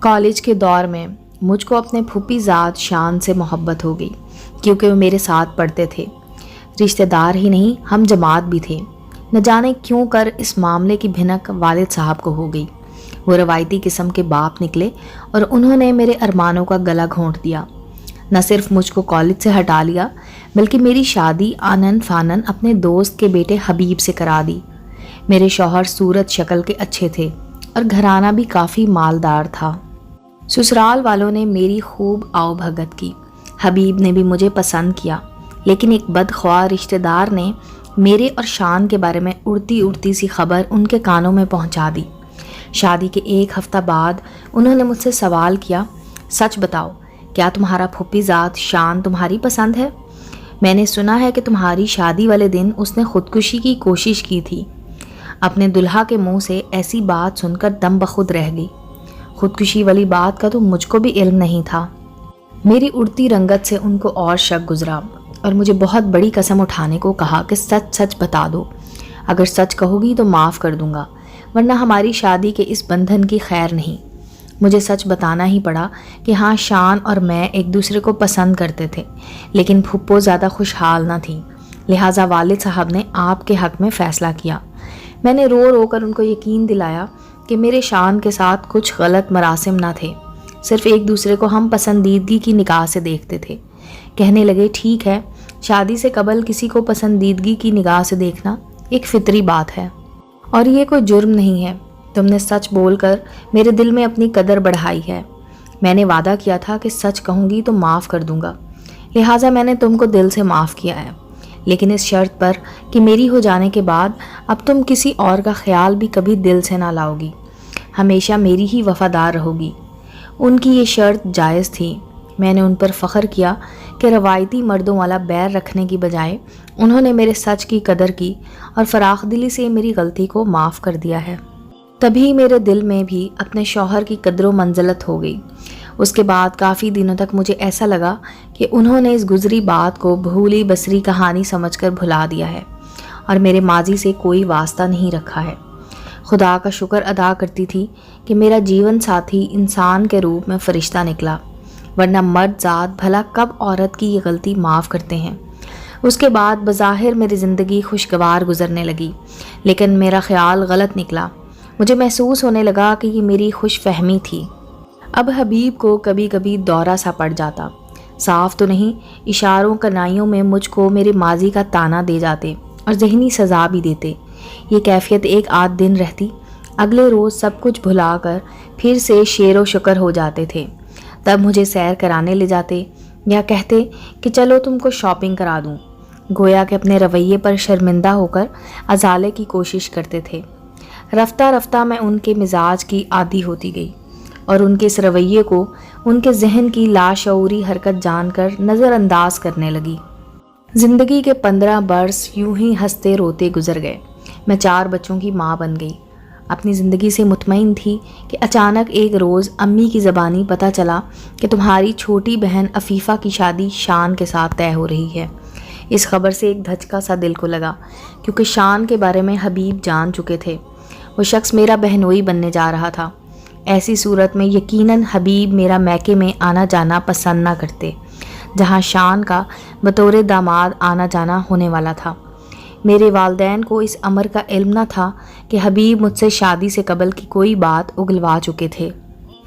College کے دور میں مجھ کو اپنے پھوپھی زاد شان سے محبت ہو گئی، کیونکہ وہ میرے ساتھ پڑھتے تھے۔ رشتہ دار ہی نہیں، ہم جماعت بھی تھے۔ نہ جانے کیوں کر اس معاملے کی بھنک والد صاحب کو ہو گئی۔ وہ روایتی قسم کے باپ نکلے اور انہوں نے میرے ارمانوں کا گلا گھونٹ دیا۔ نہ صرف مجھ کو کالج سے ہٹا لیا، بلکہ میری شادی آنن فانن اپنے دوست کے بیٹے حبیب سے کرا دی۔ میرے شوہر صورت شکل کے اچھے تھے اور گھرانہ بھی کافی مالدار تھا۔ سسرال والوں نے میری خوب آؤ بھگت کی۔ حبیب نے بھی مجھے پسند کیا، لیکن ایک بدخواہ رشتہ دار نے میرے اور شان کے بارے میں اڑتی اڑتی سی خبر ان کے کانوں میں پہنچا دی۔ شادی کے ایک ہفتہ بعد انہوں نے مجھ سے سوال کیا، سچ بتاؤ، کیا تمہارا پھوپھی زاد شان تمہاری پسند ہے؟ میں نے سنا ہے کہ تمہاری شادی والے دن اس نے خودکشی کی کوشش کی تھی۔ اپنے دلہا کے منہ سے ایسی بات سن کر دم بخود رہ گئی۔ خودکشی والی بات کا تو مجھ کو بھی علم نہیں تھا۔ میری اڑتی رنگت سے ان کو اور شک گزرا اور مجھے بہت بڑی قسم اٹھانے کو کہا کہ سچ سچ بتا دو۔ اگر سچ کہو گی تو معاف کر دوں گا، ورنہ ہماری شادی کے اس بندھن کی خیر نہیں۔ مجھے سچ بتانا ہی پڑا کہ ہاں، شان اور میں ایک دوسرے کو پسند کرتے تھے، لیکن پھپھو زیادہ خوشحال نہ تھی، لہٰذا والد صاحب نے آپ کے حق میں فیصلہ کیا۔ میں نے رو رو کر ان کو یقین دلایا کہ میرے شان کے ساتھ کچھ غلط مراسم نہ تھے، صرف ایک دوسرے کو ہم پسندیدگی کی نگاہ سے دیکھتے تھے۔ کہنے لگے، ٹھیک ہے، شادی سے قبل کسی کو پسندیدگی کی نگاہ سے دیکھنا ایک فطری بات ہے اور یہ کوئی جرم نہیں ہے۔ تم نے سچ بول کر میرے دل میں اپنی قدر بڑھائی ہے۔ میں نے وعدہ کیا تھا کہ سچ کہوں گی تو معاف کر دوں گا، لہٰذا میں نے تم کو دل سے معاف کیا ہے، لیکن اس شرط پر کہ میری ہو جانے کے بعد اب تم کسی اور کا خیال بھی کبھی دل سے نہ لاؤ گی، ہمیشہ میری ہی وفادار رہو گی۔ ان کی یہ شرط جائز تھی۔ میں نے ان پر فخر کیا کہ روایتی مردوں والا بیر رکھنے کی بجائے انہوں نے میرے سچ کی قدر کی اور فراخ دلی سے میری غلطی کو معاف کر دیا ہے۔ تبھی میرے دل میں بھی اپنے شوہر کی قدر و منزلت ہو گئی۔ اس کے بعد کافی دنوں تک مجھے ایسا لگا کہ انہوں نے اس گزری بات کو بھولی بسری کہانی سمجھ کر بھلا دیا ہے اور میرے ماضی سے کوئی واسطہ نہیں رکھا ہے۔ خدا کا شکر ادا کرتی تھی کہ میرا جیون ساتھی انسان کے روپ میں فرشتہ نکلا، ورنہ مرد ذات بھلا کب عورت کی یہ غلطی معاف کرتے ہیں۔ اس کے بعد بظاہر میری زندگی خوشگوار گزرنے لگی، لیکن میرا خیال غلط نکلا۔ مجھے محسوس ہونے لگا کہ یہ میری خوش فہمی تھی۔ اب حبیب کو کبھی کبھی دورہ سا پڑ جاتا، صاف تو نہیں، اشاروں کنائیوں میں مجھ کو میرے ماضی کا تانا دے جاتے اور ذہنی سزا بھی دیتے۔ یہ کیفیت ایک آدھ دن رہتی، اگلے روز سب کچھ بھلا کر پھر سے شیر و شکر ہو جاتے تھے۔ تب مجھے سیر کرانے لے جاتے یا کہتے کہ چلو تم کو شاپنگ کرا دوں، گویا کہ اپنے رویے پر شرمندہ ہو کر ازالے کی کوشش کرتے تھے۔ رفتہ رفتہ میں ان کے مزاج کی عادی ہوتی گئی اور ان کے اس رویے کو ان کے ذہن کی لاشعوری حرکت جان کر نظر انداز کرنے لگی۔ زندگی کے 15 برس یوں ہی ہنستے روتے گزر گئے۔ میں 4 بچوں کی ماں بن گئی۔ اپنی زندگی سے مطمئن تھی کہ اچانک ایک روز امی کی زبانی پتہ چلا کہ تمہاری چھوٹی بہن عفیفہ کی شادی شان کے ساتھ طے ہو رہی ہے۔ اس خبر سے ایک دھچکا سا دل کو لگا، کیونکہ شان کے بارے میں حبیب جان چکے تھے۔ وہ شخص میرا بہنوئی بننے جا رہا تھا۔ ایسی صورت میں یقیناً حبیب میرا میکے میں آنا جانا پسند نہ کرتے، جہاں شان کا بطور داماد آنا جانا ہونے والا تھا۔ میرے والدین کو اس امر کا علم نہ تھا کہ حبیب مجھ سے شادی سے قبل کی کوئی بات اگلوا چکے تھے۔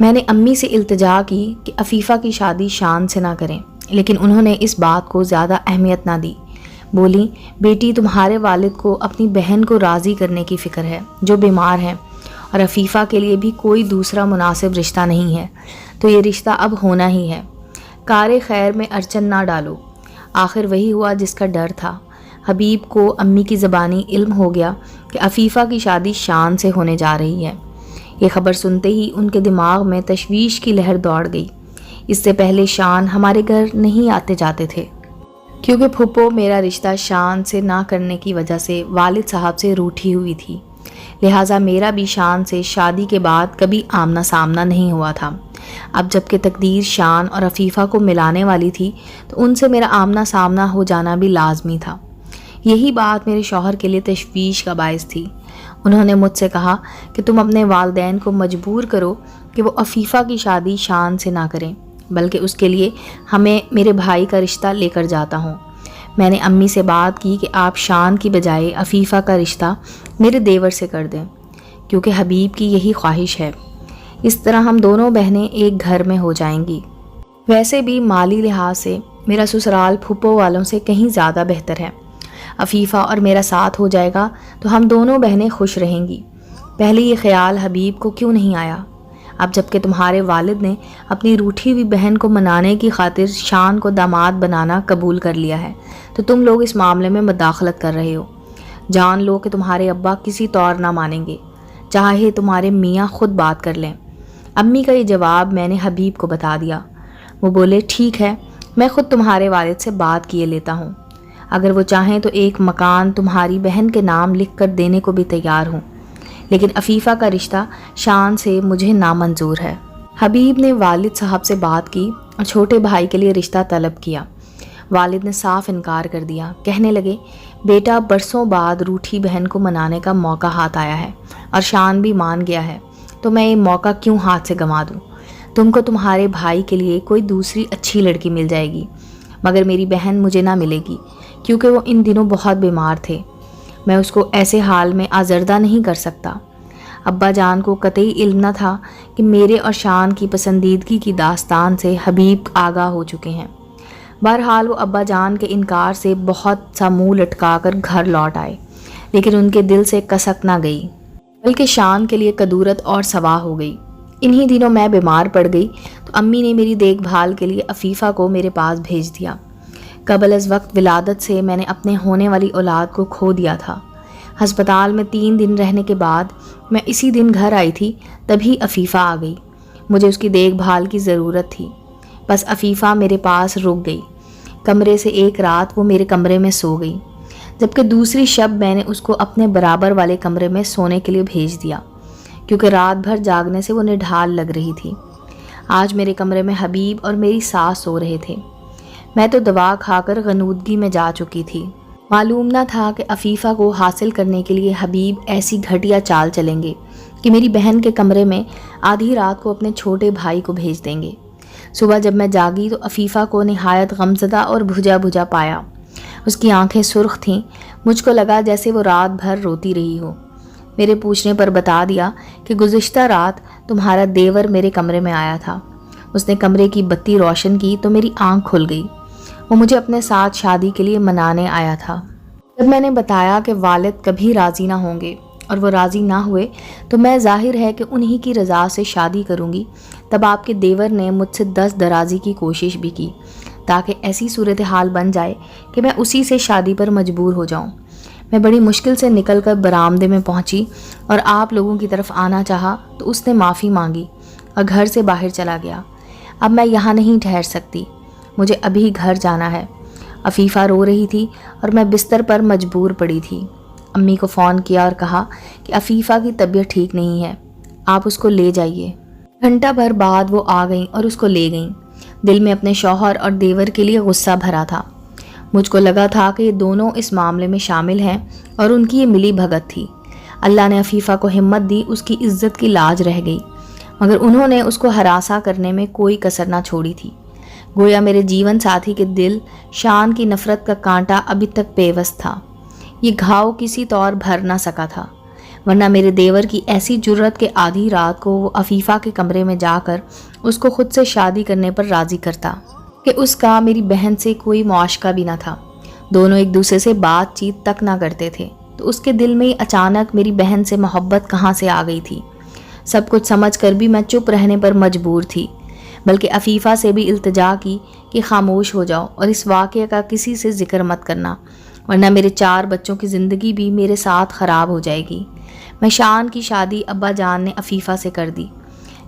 میں نے امی سے التجا کی کہ عفیفہ کی شادی شان سے نہ کریں، لیکن انہوں نے اس بات کو زیادہ اہمیت نہ دی۔ بولی، بیٹی، تمہارے والد کو اپنی بہن کو راضی کرنے کی فکر ہے جو بیمار ہے، اور عفیفہ کے لیے بھی کوئی دوسرا مناسب رشتہ نہیں ہے، تو یہ رشتہ اب ہونا ہی ہے۔ کار خیر میں ارچن نہ ڈالو۔ آخر وہی ہوا جس کا ڈر تھا۔ حبیب کو امی کی زبانی علم ہو گیا کہ عفیفہ کی شادی شان سے ہونے جا رہی ہے۔ یہ خبر سنتے ہی ان کے دماغ میں تشویش کی لہر دوڑ گئی۔ اس سے پہلے شان ہمارے گھر نہیں آتے جاتے تھے، کیونکہ پھپھو میرا رشتہ شان سے نہ کرنے کی وجہ سے والد صاحب سے روٹھی ہوئی تھی، لہٰذا میرا بھی شان سے شادی کے بعد کبھی آمنا سامنا نہیں ہوا تھا۔ اب جب کہ تقدیر شان اور عفیفہ کو ملانے والی تھی تو ان سے میرا آمنا سامنا ہو جانا بھی لازمی تھا۔ یہی بات میرے شوہر کے لیے تشویش کا باعث تھی۔ انہوں نے مجھ سے کہا کہ تم اپنے والدین کو مجبور کرو کہ وہ عفیفہ کی شادی شان سے نہ کریں، بلکہ اس کے لیے ہمیں میرے بھائی کا رشتہ لے کر جاتا ہوں۔ میں نے امی سے بات کی کہ آپ شان کی بجائے عفیفہ کا رشتہ میرے دیور سے کر دیں، کیونکہ حبیب کی یہی خواہش ہے۔ اس طرح ہم دونوں بہنیں ایک گھر میں ہو جائیں گی۔ ویسے بھی مالی لحاظ سے میرا سسرال پھپھو والوں سے کہیں زیادہ بہتر ہے۔ عفیفہ اور میرا ساتھ ہو جائے گا تو ہم دونوں بہنیں خوش رہیں گی۔ پہلے یہ خیال حبیب کو کیوں نہیں آیا؟ اب جب کہ تمہارے والد نے اپنی روٹھی ہوئی بہن کو منانے کی خاطر شان کو داماد بنانا قبول کر لیا ہے، تو تم لوگ اس معاملے میں مداخلت کر رہے ہو۔ جان لو کہ تمہارے ابا کسی طور نہ مانیں گے، چاہے تمہارے میاں خود بات کر لیں۔ امی کا یہ جواب میں نے حبیب کو بتا دیا۔ وہ بولے ٹھیک ہے، میں خود تمہارے والد سے بات کیے لیتا ہوں، اگر وہ چاہیں تو ایک مکان تمہاری بہن کے نام لکھ کر دینے کو بھی تیار ہوں، لیکن عفیفہ کا رشتہ شان سے مجھے نامنظور ہے۔ حبیب نے والد صاحب سے بات کی اور چھوٹے بھائی کے لیے رشتہ طلب کیا۔ والد نے صاف انکار کر دیا، کہنے لگے بیٹا برسوں بعد روٹھی بہن کو منانے کا موقع ہاتھ آیا ہے اور شان بھی مان گیا ہے، تو میں یہ موقع کیوں ہاتھ سے گنوا دوں؟ تم کو تمہارے بھائی کے لیے کوئی دوسری اچھی لڑکی مل جائے گی، مگر میری بہن مجھے نہ ملے گی، کیونکہ وہ ان دنوں بہت بیمار تھے۔ میں اس کو ایسے حال میں آزردہ نہیں کر سکتا۔ ابا جان کو قطعی علم نہ تھا کہ میرے اور شان کی پسندیدگی کی داستان سے حبیب آگاہ ہو چکے ہیں۔ بہرحال وہ ابا جان کے انکار سے بہت سا منہ لٹکا کر گھر لوٹ آئے، لیکن ان کے دل سے کسک نہ گئی، بلکہ شان کے لیے کدورت اور سوا ہو گئی۔ انہی دنوں میں بیمار پڑ گئی تو امی نے میری دیکھ بھال کے لیے عفیفہ کو میرے پاس بھیج دیا۔ قبل از وقت ولادت سے میں نے اپنے ہونے والی اولاد کو کھو دیا تھا۔ ہسپتال میں 3 دن رہنے کے بعد میں اسی دن گھر آئی تھی، تبھی عفیفہ آ گئی۔ مجھے اس کی دیکھ بھال کی ضرورت تھی، بس عفیفہ میرے پاس رک گئی۔ کمرے سے ایک رات وہ میرے کمرے میں سو گئی، جبکہ دوسری شب میں نے اس کو اپنے برابر والے کمرے میں سونے کے لیے بھیج دیا، کیونکہ رات بھر جاگنے سے وہ نڈھال لگ رہی تھی۔ آج میرے کمرے میں حبیب اور میری ساس سو رہے تھے۔ میں تو دوا کھا کر غنودگی میں جا چکی تھی۔ معلوم نہ تھا کہ عفیفہ کو حاصل کرنے کے لیے حبیب ایسی گھٹیا چال چلیں گے کہ میری بہن کے کمرے میں آدھی رات کو اپنے چھوٹے بھائی کو بھیج دیں گے۔ صبح جب میں جاگی تو عفیفہ کو نہایت غمزدہ اور بھجا بھجا پایا۔ اس کی آنکھیں سرخ تھیں، مجھ کو لگا جیسے وہ رات بھر روتی رہی ہو۔ میرے پوچھنے پر بتا دیا کہ گزشتہ رات تمہارا دیور میرے کمرے میں آیا تھا۔ اس نے کمرے کی بتی روشن کی تو میری آنکھ کھل گئی۔ وہ مجھے اپنے ساتھ شادی کے لیے منانے آیا تھا۔ جب میں نے بتایا کہ والد کبھی راضی نہ ہوں گے اور وہ راضی نہ ہوئے تو میں ظاہر ہے کہ انہی کی رضا سے شادی کروں گی، تب آپ کے دیور نے مجھ سے دست درازی کی کوشش بھی کی، تاکہ ایسی صورتحال بن جائے کہ میں اسی سے شادی پر مجبور ہو جاؤں۔ میں بڑی مشکل سے نکل کر برآمدے میں پہنچی اور آپ لوگوں کی طرف آنا چاہا تو اس نے معافی مانگی اور گھر سے باہر چلا گیا۔ اب میں یہاں نہیں ٹھہر سکتی، مجھے ابھی گھر جانا ہے۔ عفیفہ رو رہی تھی اور میں بستر پر مجبور پڑی تھی۔ امی کو فون کیا اور کہا کہ عفیفہ کی طبیعت ٹھیک نہیں ہے، آپ اس کو لے جائیے۔ گھنٹہ بھر بعد وہ آ گئیں اور اس کو لے گئیں۔ دل میں اپنے شوہر اور دیور کے لیے غصہ بھرا تھا۔ مجھ کو لگا تھا کہ یہ دونوں اس معاملے میں شامل ہیں اور ان کی یہ ملی بھگت تھی۔ اللہ نے عفیفہ کو ہمت دی، اس کی عزت کی لاج رہ گئی، مگر انہوں نے اس کو ہراساں کرنے میں کوئی کسر نہ چھوڑی تھی۔ گویا میرے جیون ساتھی کے دل شان کی نفرت کا کانٹا ابھی تک پیوست تھا۔ یہ گھاؤ کسی طور بھر نہ سکا تھا، ورنہ میرے دیور کی ایسی جرت کہ آدھی رات کو وہ عفیفہ کے کمرے میں جا کر اس کو خود سے شادی کرنے پر راضی کرتا کہ اس کا میری بہن سے کوئی معاشقہ بھی نہ تھا۔ دونوں ایک دوسرے سے بات چیت تک نہ کرتے تھے، تو اس کے دل میں اچانک میری بہن سے محبت کہاں سے آ گئی تھی؟ سب کچھ سمجھ کر بھی میں چپ رہنے پر مجبور تھی، بلکہ عفیفہ سے بھی التجا کی کہ خاموش ہو جاؤ اور اس واقعے کا کسی سے ذکر مت کرنا، ورنہ میرے 4 بچوں کی زندگی بھی میرے ساتھ خراب ہو جائے گی۔ میں شان کی شادی ابا جان نے عفیفہ سے کر دی،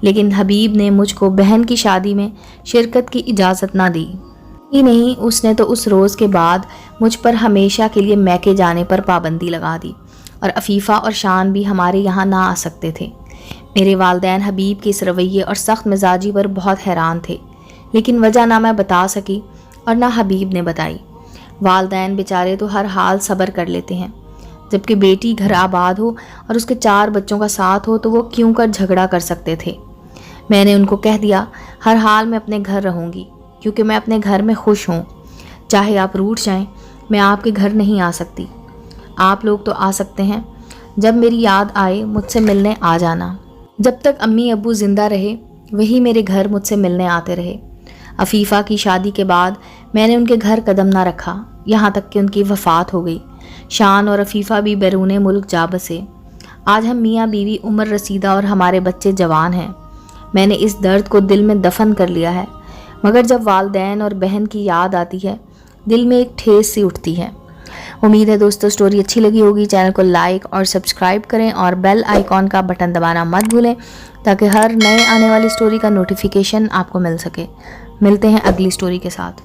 لیکن حبیب نے مجھ کو بہن کی شادی میں شرکت کی اجازت نہ دی ہی نہیں، اس نے تو اس روز کے بعد مجھ پر ہمیشہ کے لیے میکے جانے پر پابندی لگا دی، اور عفیفہ اور شان بھی ہمارے یہاں نہ آ سکتے تھے۔ میرے والدین حبیب کے اس رویے اور سخت مزاجی پر بہت حیران تھے، لیکن وجہ نہ میں بتا سکی اور نہ حبیب نے بتائی۔ والدین بیچارے تو ہر حال صبر کر لیتے ہیں، جبکہ بیٹی گھر آباد ہو اور اس کے 4 بچوں کا ساتھ ہو تو وہ کیوں کر جھگڑا کر سکتے تھے۔ میں نے ان کو کہہ دیا ہر حال میں اپنے گھر رہوں گی، کیونکہ میں اپنے گھر میں خوش ہوں، چاہے آپ روٹھ جائیں، میں آپ کے گھر نہیں آ سکتی۔ آپ لوگ تو آ سکتے ہیں، جب میری یاد آئے مجھ سے ملنے آ جانا۔ جب تک امی ابو زندہ رہے وہی میرے گھر مجھ سے ملنے آتے رہے۔ عفیفہ کی شادی کے بعد میں نے ان کے گھر قدم نہ رکھا، یہاں تک کہ ان کی وفات ہو گئی۔ شان اور عفیفہ بھی بیرون ملک جا بسے۔ آج ہم میاں بیوی عمر رسیدہ اور ہمارے بچے جوان ہیں۔ میں نے اس درد کو دل میں دفن کر لیا ہے، مگر جب والدین اور بہن کی یاد آتی ہے دل میں ایک ٹھیس سی اٹھتی ہے۔ امید ہے دوستو سٹوری اچھی لگی ہوگی۔ چینل کو لائک اور سبسکرائب کریں اور بیل آئیکن کا بٹن دبانا مت بھولیں تاکہ ہر نئے آنے والی سٹوری کا نوٹیفیکیشن آپ کو مل سکے۔ ملتے ہیں اگلی سٹوری کے ساتھ۔